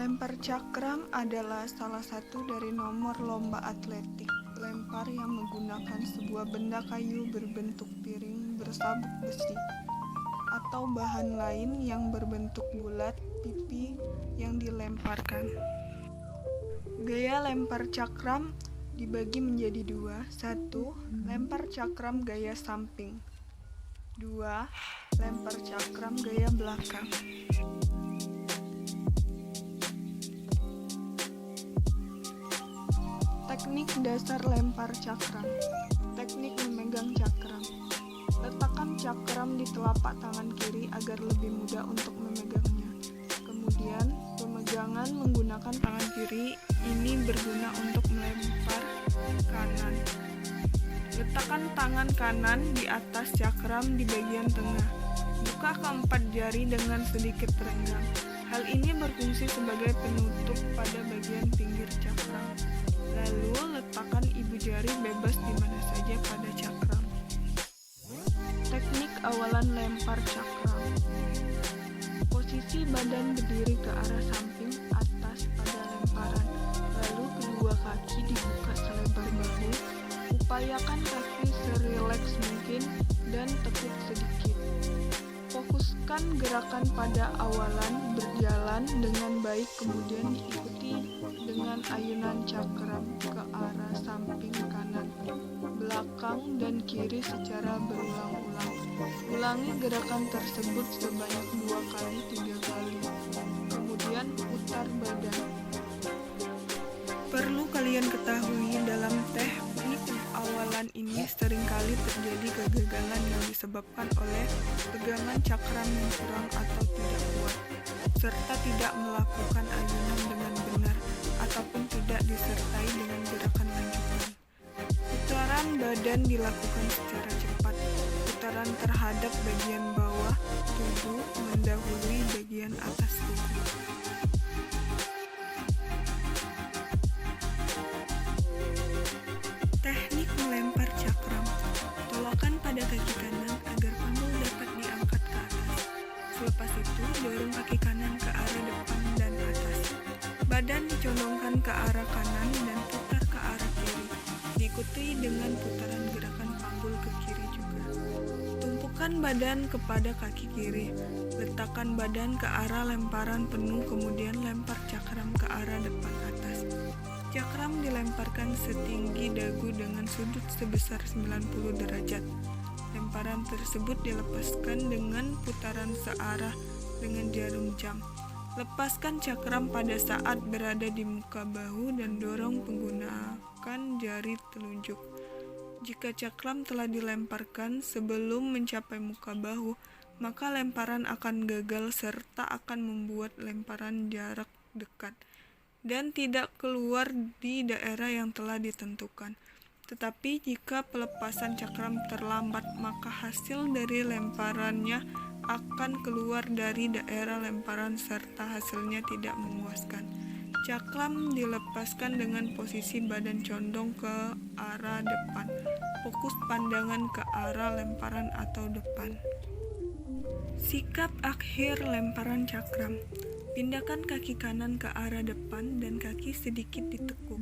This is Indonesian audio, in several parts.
Lempar cakram adalah salah satu dari nomor lomba atletik lempar yang menggunakan sebuah benda kayu berbentuk piring bersabuk besi atau bahan lain yang berbentuk bulat pipi yang dilemparkan. Gaya lempar cakram dibagi menjadi dua. 1. Lempar cakram gaya samping. 2. Lempar cakram gaya belakang. Teknik dasar lempar cakram. Teknik memegang cakram. Letakkan cakram di telapak tangan kiri agar lebih mudah untuk memegangnya. Kemudian, pemegangan menggunakan tangan kiri ini berguna untuk melempar kanan. Letakkan tangan kanan di atas cakram di bagian tengah. Buka keempat jari dengan sedikit renggang. Hal ini berfungsi sebagai penutup pada bagian pinggir cakram. Lalu, letakkan ibu jari bebas di mana saja pada cakram. Teknik awalan lempar cakram. Posisi badan berdiri ke arah samping atas pada lemparan. Lalu kedua kaki dibuka selebar bahu. Upayakan kaki serileks mungkin dan tekuk sedikit. Fokuskan gerakan pada awalan berjalan dengan baik, kemudian diikuti dengan ayunan cakram ke arah samping kanan, belakang, dan kiri secara berulang-ulang. Ulangi gerakan tersebut sebanyak 2-3 kali. Kemudian putar badan. Perlu kalian ketahui dalam teknik awalan ini seringkali terjadi kegagalan yang disebabkan oleh pegangan cakram yang kurang atau tidak kuat, serta tidak melakukan ayunan dengan benar ataupun tidak disertai dengan gerakan lanjutan. Putaran badan dilakukan secara cepat. Putaran terhadap bagian bawah tubuh mendahului bagian atas tubuh. Teknik melempar cakram. Tolakkan pada kaki kanan agar panggul dapat diangkat ke atas. Selepas itu, dorong kaki kanan ke arah depan dan atas. Badan dicondongkan ke arah kanan dan putar ke arah kiri. Diikuti dengan putaran gerakan panggul ke kiri juga. Tumpukan badan kepada kaki kiri. Letakkan badan ke arah lemparan penuh, kemudian lempar cakram ke arah depan atas. Cakram dilemparkan setinggi dagu dengan sudut sebesar 90 derajat. Lemparan tersebut dilepaskan dengan putaran searah dengan jarum jam. Lepaskan cakram pada saat berada di muka bahu dan dorong menggunakan jari telunjuk. Jika cakram telah dilemparkan sebelum mencapai muka bahu, maka lemparan akan gagal serta akan membuat lemparan jarak dekat dan tidak keluar di daerah yang telah ditentukan. Tetapi jika pelepasan cakram terlambat, maka hasil dari lemparannya akan keluar dari daerah lemparan serta hasilnya tidak memuaskan. Cakram dilepaskan dengan posisi badan condong ke arah depan. Fokus pandangan ke arah lemparan atau depan. Sikap akhir lemparan cakram. Pindahkan kaki kanan ke arah depan dan kaki sedikit ditekuk.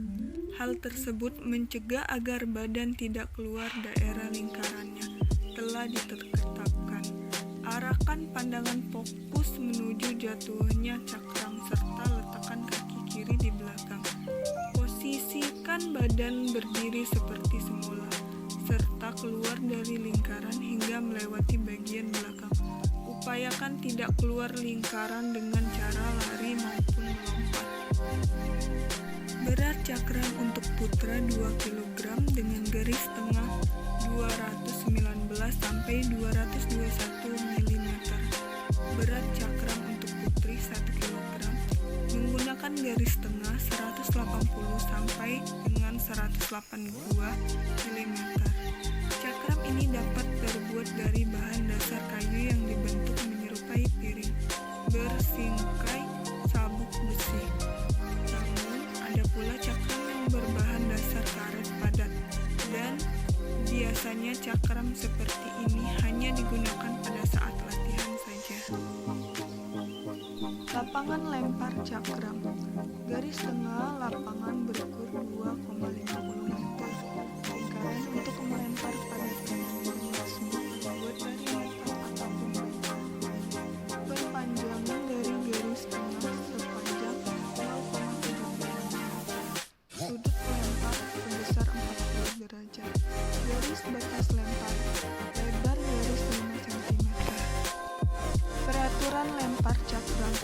Hal tersebut mencegah agar badan tidak keluar daerah lingkarannya telah ditetapkan. Arahkan pandangan fokus menuju jatuhnya cakram serta letakkan kaki kiri di belakang. Posisikan badan berdiri seperti semula serta keluar dari lingkaran hingga melewati bagian belakang. Upayakan tidak keluar lingkaran dengan cara lari maupun melompat. Berat cakram untuk putra 2 kg dengan garis tengah 219 sampai 221 mm. Berat cakram untuk putri 1 kg menggunakan garis tengah 180 sampai dengan 182 mm. Cakram ini dapat terbuat dari bahan dasar kayu yang dibentuk menyerupai piring bersingkai sabuk besi. Namun, ada pula cakram yang berbahan dasar karet padat, dan biasanya cakram seperti ini hanya digunakan pada saat latihan saja. Lapangan lempar cakram. Garis tengah lapangan berukur 2,50 meter. Lingkaran untuk melempar pada penembak baseball terbuat dari metal ataupun bata. Perpanjangan dari garis tengah sepanjang 0,75 meter. Sudut lempar sebesar 40 derajat. Garis batas lempar. Lebar garis 5 cm. Peraturan lempar cakram.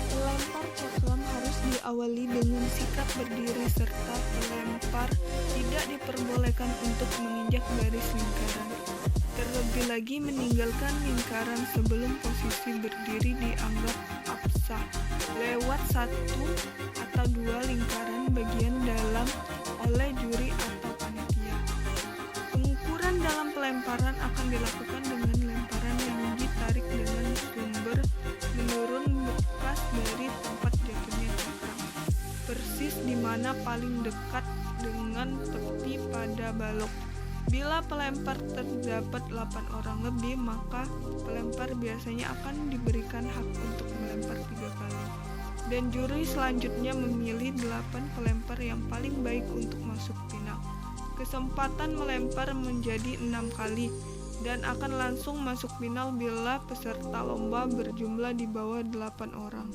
Pelempar cakram harus diawali dengan sikap berdiri serta pelempar tidak diperbolehkan untuk menginjak garis lingkaran. Terlebih lagi meninggalkan lingkaran sebelum posisi berdiri dianggap absah lewat 1 atau 2 lingkaran bagian dalam oleh juri atau panitia. Pengukuran dalam pelemparan akan dilakukan dengan lemparan yang ditarik dengan sumber menurun bekas dari tempat jatuhnya cakram, persis di mana paling dekat dengan tepi pada balok. Bila pelempar terdapat 8 orang lebih, maka pelempar biasanya akan diberikan hak untuk melempar 3 kali. Dan juri selanjutnya memilih 8 pelempar yang paling baik untuk masuk final. Kesempatan melempar menjadi 6 kali dan akan langsung masuk final bila peserta lomba berjumlah di bawah 8 orang.